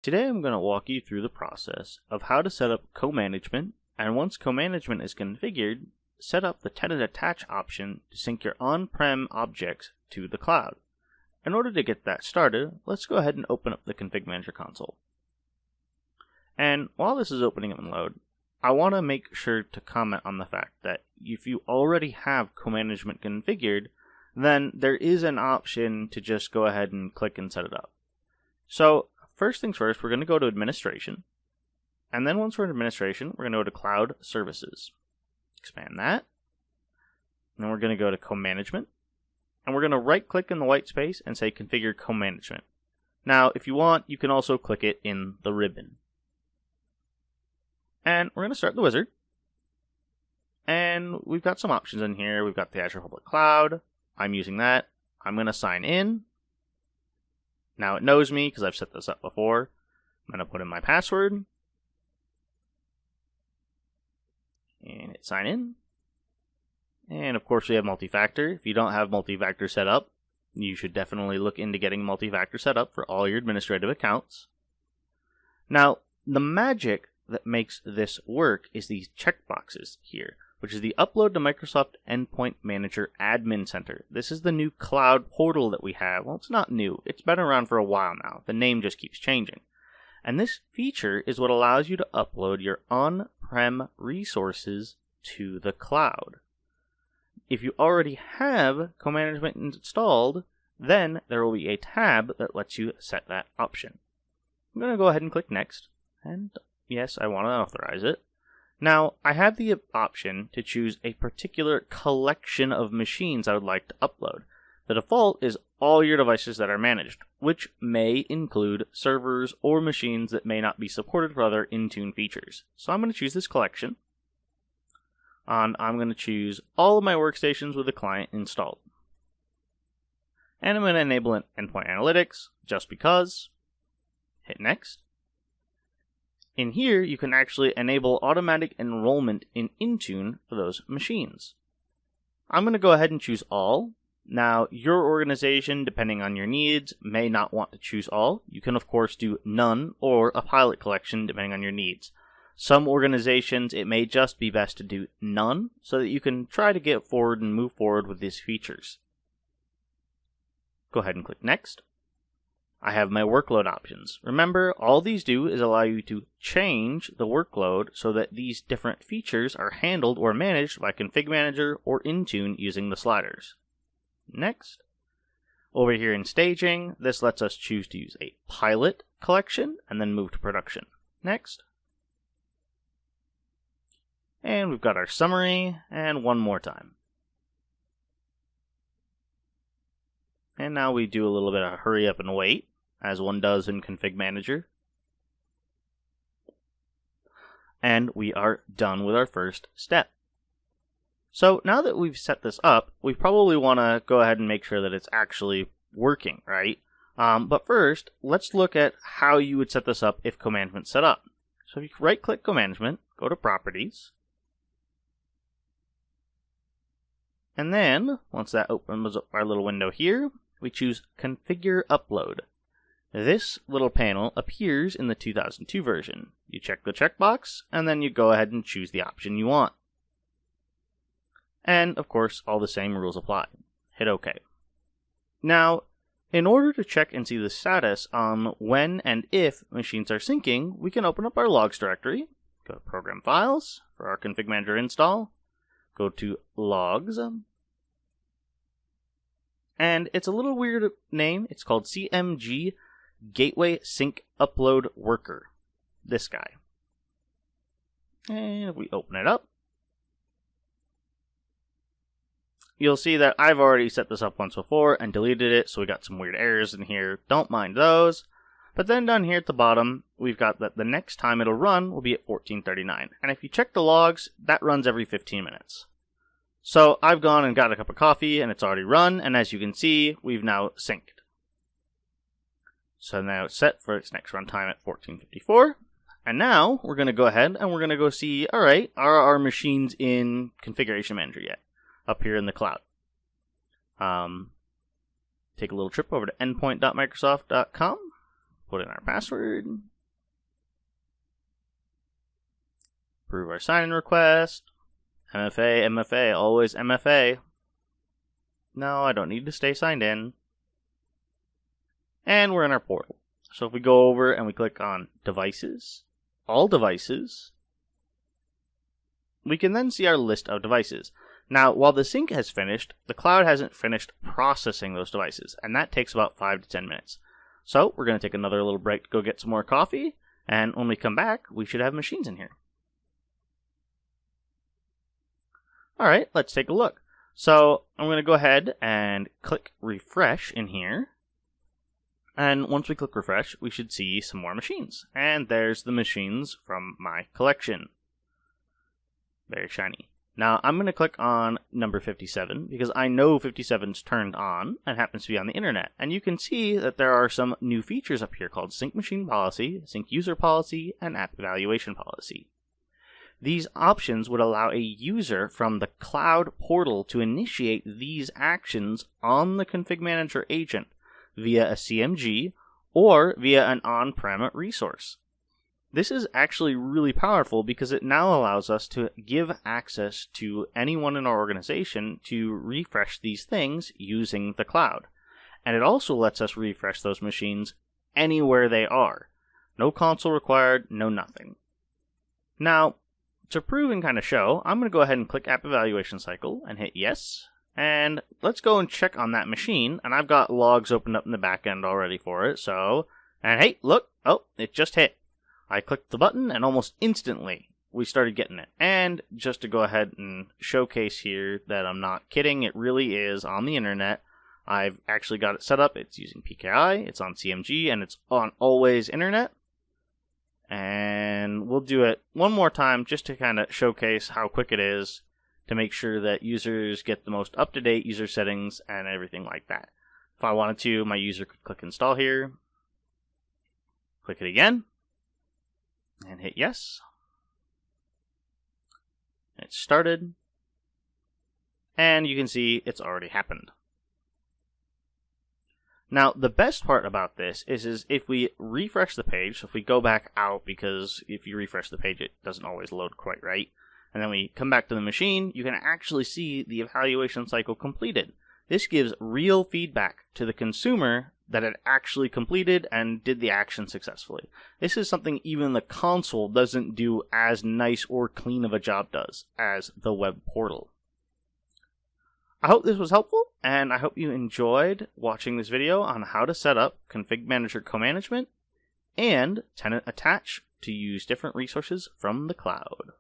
Today I'm going to walk you through the process of how to set up co-management, and once co-management is configured, set up the tenant attach option to sync your on-prem objects to the cloud. In order to get that started, let's go ahead and open up the Config Manager console. And while this is opening up in load, I want to make sure to comment on the fact that if you already have co-management configured, then there is an option to just go ahead and click and set it up. So first things first, we're going to go to Administration. And then once we're in Administration, we're going to go to Cloud Services. Expand that. And then we're going to go to Co-Management. And we're going to right-click in the white space and say Configure Co-Management. Now, if you want, you can also click it in the ribbon. And we're going to start the wizard. And we've got some options in here. We've got the Azure Public Cloud. I'm using that. I'm going to sign in. Now it knows me because I've set this up before. I'm going to put in my password. And hit sign in. And of course we have multi-factor. If you don't have multi-factor set up, you should definitely look into getting multi-factor set up for all your administrative accounts. Now, the magic that makes this work is these checkboxes here, which is the Upload to Microsoft Endpoint Manager Admin Center. This is the new cloud portal that we have. Well, it's not new. It's been around for a while now. The name just keeps changing. And this feature is what allows you to upload your on-prem resources to the cloud. If you already have co-management installed, then there will be a tab that lets you set that option. I'm going to go ahead and click Next. And yes, I want to authorize it. Now, I have the option to choose a particular collection of machines I would like to upload. The default is all your devices that are managed, which may include servers or machines that may not be supported for other Intune features. So I'm going to choose this collection. And I'm going to choose all of my workstations with the client installed. And I'm going to enable Endpoint Analytics, just because. Hit Next. In here, you can actually enable automatic enrollment in Intune for those machines. I'm going to go ahead and choose all. Now, your organization, depending on your needs, may not want to choose all. You can, of course, do none or a pilot collection, depending on your needs. Some organizations, it may just be best to do none, so that you can try to get forward and move forward with these features. Go ahead and click Next. I have my workload options. Remember, all these do is allow you to change the workload so that these different features are handled or managed by Config Manager or Intune using the sliders. Next. Over here in staging, this lets us choose to use a pilot collection and then move to production. Next. And we've got our summary, and one more time. And now we do a little bit of hurry up and wait, as one does in Config Manager. And we are done with our first step. So now that we've set this up, we probably want to go ahead and make sure that it's actually working, right? But first, let's look at how you would set this up if co-management's set up. So if you right-click co-management, go to Properties. And then, once that opens up our little window here, we choose Configure Upload. This little panel appears in the 2002 version. You check the checkbox, and then you go ahead and choose the option you want. And, of course, all the same rules apply. Hit OK. Now, in order to check and see the status on when and if machines are syncing, we can open up our logs directory, go to Program Files for our Config Manager install, go to Logs, and it's a little weird name. It's called CMG Gateway Sync Upload Worker. This guy. And if we open it up, you'll see that I've already set this up once before and deleted it, so we got some weird errors in here. Don't mind those. But then down here at the bottom, we've got that the next time it'll run will be at 14:39. And if you check the logs, that runs every 15 minutes. So I've gone and got a cup of coffee, and it's already run, and as you can see, we've now synced. So now it's set for its next runtime at 14:54. And now we're going to go ahead and we're going to go see, alright, are our machines in Configuration Manager yet? Up here in the cloud. Take a little trip over to endpoint.microsoft.com, put in our password, Approve our sign-in request. MFA, MFA, always MFA. No, I don't need to stay signed in. And we're in our portal. So if we go over and we click on Devices, All Devices, we can then see our list of devices. Now, while the sync has finished, the cloud hasn't finished processing those devices, and that takes about 5 to 10 minutes. So we're going to take another little break to go get some more coffee, and when we come back, we should have machines in here. Alright, let's take a look. So I'm going to go ahead and click refresh in here. And once we click refresh, we should see some more machines. And there's the machines from my collection. Very shiny. Now I'm going to click on number 57 because I know 57's turned on and happens to be on the internet. And you can see that there are some new features up here called Sync Machine Policy, Sync User Policy, and App Evaluation Policy. These options would allow a user from the cloud portal to initiate these actions on the Config Manager agent via a CMG or via an on-prem resource. This is actually really powerful because it now allows us to give access to anyone in our organization to refresh these things using the cloud. And it also lets us refresh those machines anywhere they are. No console required, no nothing. Now, to prove and kind of show, I'm going to go ahead and click App Evaluation Cycle and hit yes. And let's go and check on that machine. And I've got logs opened up in the back end already for it. So, and hey, look, oh, it just hit. I clicked the button and almost instantly we started getting it. And just to go ahead and showcase here that I'm not kidding, it really is on the internet. I've actually got it set up. It's using PKI, it's on CMG, and it's on always internet. And we'll do it one more time just to kind of showcase how quick it is to make sure that users get the most up-to-date user settings and everything like that. If I wanted to, my user could click install here, click it again, and hit yes. It started, and you can see it's already happened. Now, the best part about this is if we refresh the page, so if we go back out, because if you refresh the page, it doesn't always load quite right, and then we come back to the machine, you can actually see the evaluation cycle completed. This gives real feedback to the consumer that it actually completed and did the action successfully. This is something even the console doesn't do as nice or clean of a job does as the web portal. I hope this was helpful, and I hope you enjoyed watching this video on how to set up Config Manager co-management and Tenant Attach to use different resources from the cloud.